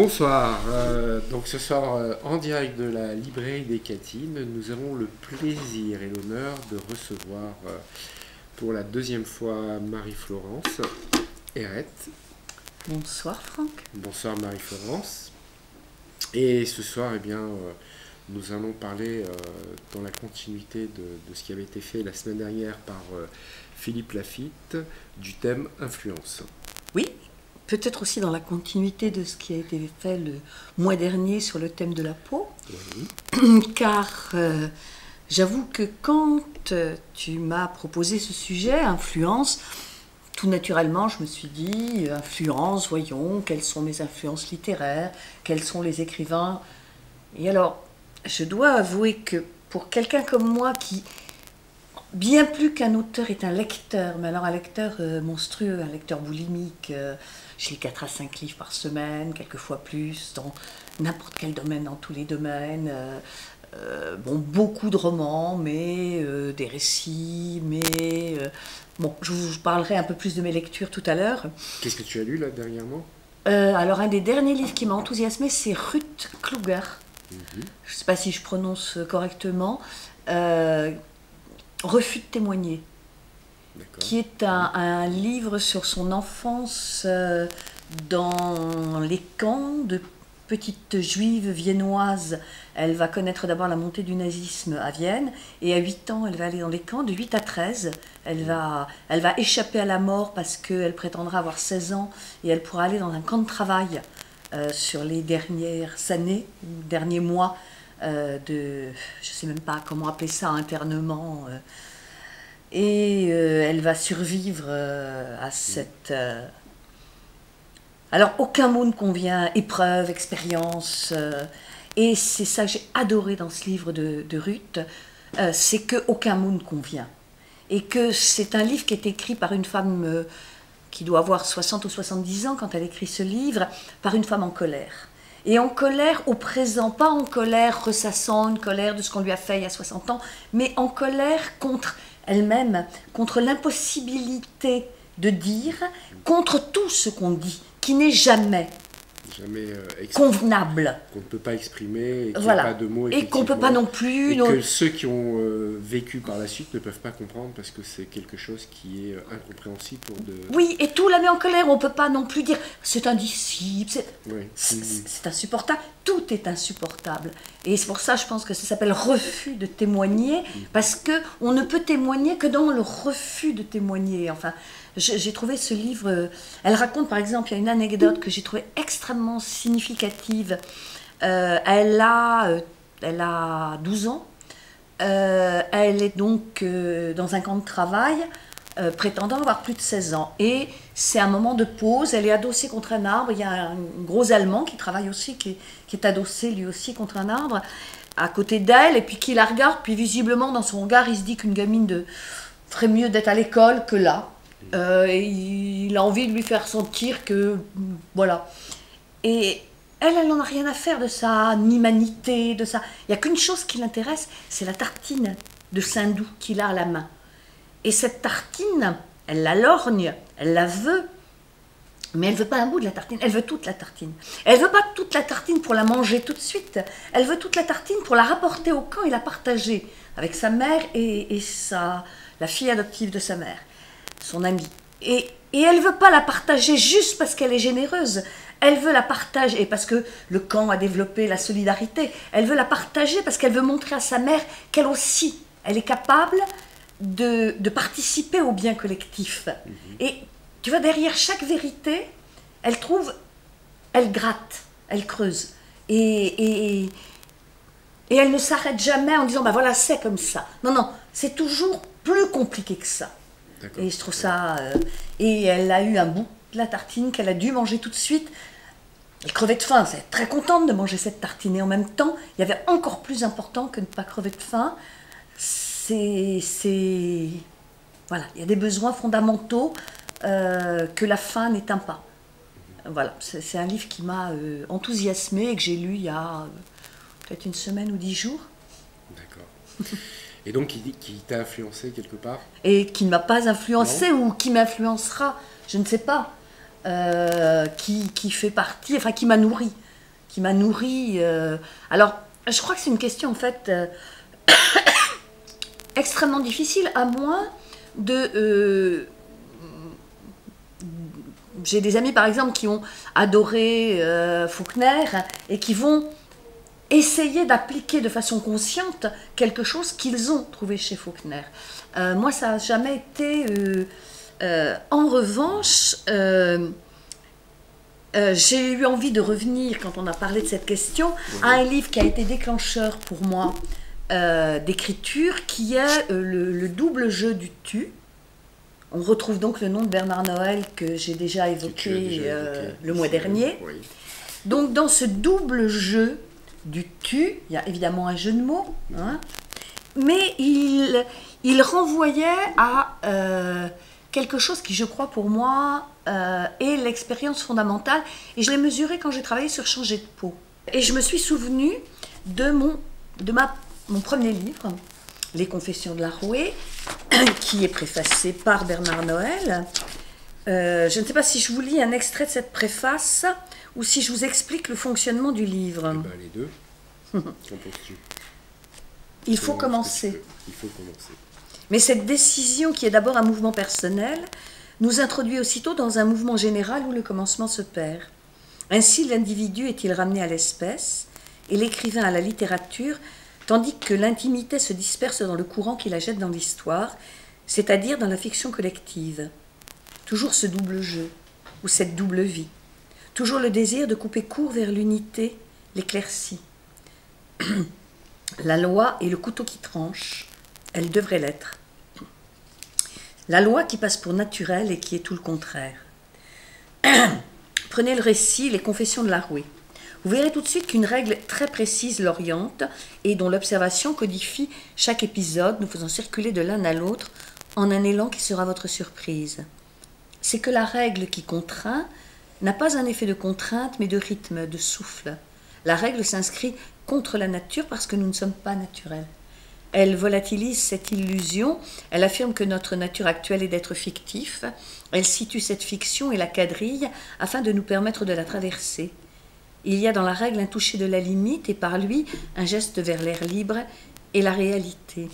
Bonsoir, donc ce soir en direct de la librairie des Catines, nous avons le plaisir et l'honneur de recevoir pour la deuxième fois Marie-Florence Herrette. Bonsoir Franck. Bonsoir Marie-Florence. Et ce soir, eh bien, nous allons parler dans la continuité de ce qui avait été fait la semaine dernière par Philippe Lafitte du thème influence. Oui, peut-être aussi dans la continuité de ce qui a été fait le mois dernier sur le thème de la peau. Oui. Car j'avoue que quand tu m'as proposé ce sujet, influence, tout naturellement je me suis dit, influence, voyons, quelles sont mes influences littéraires, quels sont les écrivains. Et alors, je dois avouer que pour quelqu'un comme moi qui, bien plus qu'un auteur, est un lecteur, mais alors un lecteur monstrueux, un lecteur boulimique, je lis 4 à 5 livres par semaine, quelquefois plus, dans n'importe quel domaine, dans tous les domaines. Bon, beaucoup de romans, mais des récits, mais... bon, je vous parlerai un peu plus de mes lectures tout à l'heure. Qu'est-ce que tu as lu là dernièrement? Alors, un des derniers livres qui m'a enthousiasmé, c'est Ruth Kluger. Mhm. Je ne sais pas si je prononce correctement. Refus de témoigner, qui est un livre sur son enfance dans les camps de petite juive viennoise. Elle va connaître d'abord la montée du nazisme à Vienne, et à 8 ans, elle va aller dans les camps. De 8 à 13, elle va échapper à la mort parce qu'elle prétendra avoir 16 ans, et elle pourra aller dans un camp de travail sur les dernières années, derniers mois, je ne sais même pas comment appeler ça, internement, et elle va survivre à cette... Alors, aucun mot ne convient, épreuve, expérience, et c'est ça que j'ai adoré dans ce livre de Ruth, c'est qu'aucun mot ne convient, et que c'est un livre qui est écrit par une femme qui doit avoir 60 ou 70 ans quand elle écrit ce livre, par une femme en colère. Et en colère au présent, pas en colère ressassante, colère de ce qu'on lui a fait il y a 60 ans, mais en colère contre elle-même, contre l'impossibilité de dire, contre tout ce qu'on dit, qui n'est jamais convenable. Qu'on ne peut pas exprimer, et qu'il voilà. n'y a pas de mots. Et qu'on ne peut pas non plus... Et que ceux qui ont vécu par la suite ne peuvent pas comprendre parce que c'est quelque chose qui est incompréhensible pour de... Oui, et tout la met en colère, on ne peut pas non plus dire c'est indicible, oui. C'est insupportable, tout est insupportable. Et c'est pour ça, je pense que ça s'appelle refus de témoigner, parce qu'on ne peut témoigner que dans le refus de témoigner. Enfin, j'ai trouvé ce livre, elle raconte par exemple, il y a une anecdote que j'ai trouvée extrêmement significative. Elle a 12 ans, elle est donc dans un camp de travail, prétendant avoir plus de 16 ans. Et c'est un moment de pause, elle est adossée contre un arbre, il y a un gros Allemand qui travaille aussi, qui est adossé lui aussi contre un arbre, à côté d'elle, et puis qui la regarde, puis visiblement dans son regard, il se dit qu'une gamine ferait mieux d'être à l'école que là. Et il a envie de lui faire sentir que... voilà. Et elle n'en a rien à faire de sa humanité, de ça. Il n'y a qu'une chose qui l'intéresse, c'est la tartine de Saint-Doux qu'il a à la main. Et cette tartine, elle la lorgne, elle la veut, mais elle ne veut pas un bout de la tartine, elle veut toute la tartine. Elle ne veut pas toute la tartine pour la manger tout de suite, elle veut toute la tartine pour la rapporter au camp et la partager avec sa mère et la fille adoptive de sa mère, son amie. Et elle ne veut pas la partager juste parce qu'elle est généreuse, elle veut la partager parce que le camp a développé la solidarité, elle veut la partager parce qu'elle veut montrer à sa mère qu'elle aussi, elle est capable de participer au bien collectif. Et tu vois, derrière chaque vérité, elle trouve, elle gratte, elle creuse. Et elle ne s'arrête jamais en disant, bah voilà, c'est comme ça. Non, non, c'est toujours plus compliqué que ça. Et je trouve ça... et elle a eu un bout de la tartine qu'elle a dû manger tout de suite. Elle crevait de faim, elle était très contente de manger cette tartine. Et en même temps, il y avait encore plus important que ne pas crever de faim. Voilà, il y a des besoins fondamentaux que la faim n'éteint pas. Voilà, c'est un livre qui m'a enthousiasmée et que j'ai lu il y a peut-être une semaine ou 10 jours. D'accord. Et donc qui t'a influencé quelque part? Et qui ne m'a pas influencé ou qui m'influencera, je ne sais pas, qui fait partie, enfin qui m'a nourri. qui m'a nourri. Alors, je crois que c'est une question en fait extrêmement difficile, à moins de... j'ai des amis par exemple qui ont adoré Faulkner et qui vont essayer d'appliquer de façon consciente quelque chose qu'ils ont trouvé chez Faulkner. Moi, ça n'a jamais été... en revanche, j'ai eu envie de revenir, quand on a parlé de cette question, à un livre qui a été déclencheur pour moi d'écriture, qui est le double jeu du tu. On retrouve donc le nom de Bernard Noël que j'ai déjà évoqué, le mois dernier. Oui. Donc dans ce double jeu du tu, il y a évidemment un jeu de mots, hein, mais il renvoyait à quelque chose qui, je crois, pour moi, est l'expérience fondamentale. Et je l'ai mesuré quand j'ai travaillé sur Changer de peau. Et je me suis souvenue de mon premier livre, Les Confessions de la Rouée, qui est préfacé par Bernard Noël. Je ne sais pas si je vous lis un extrait de cette préface ou si je vous explique le fonctionnement du livre. Eh ben, les deux. Qu'en penses-tu? Il faut commencer. Il faut commencer. Mais cette décision, qui est d'abord un mouvement personnel, nous introduit aussitôt dans un mouvement général où le commencement se perd. Ainsi, l'individu est-il ramené à l'espèce et l'écrivain à la littérature, tandis que l'intimité se disperse dans le courant qui la jette dans l'histoire, c'est-à-dire dans la fiction collective. Toujours ce double jeu, ou cette double vie. Toujours le désir de couper court vers l'unité, l'éclaircie. La loi est le couteau qui tranche, elle devrait l'être. La loi qui passe pour naturelle et qui est tout le contraire. Prenez le récit, Les Confessions de la Rouée. Vous verrez tout de suite qu'une règle très précise l'oriente et dont l'observation codifie chaque épisode, nous faisant circuler de l'un à l'autre en un élan qui sera votre surprise. C'est que la règle qui contraint n'a pas un effet de contrainte, mais de rythme, de souffle. La règle s'inscrit contre la nature parce que nous ne sommes pas naturels. Elle volatilise cette illusion, elle affirme que notre nature actuelle est d'être fictif, elle situe cette fiction et la quadrille afin de nous permettre de la traverser. Il y a dans la règle un toucher de la limite et par lui un geste vers l'air libre et la réalité.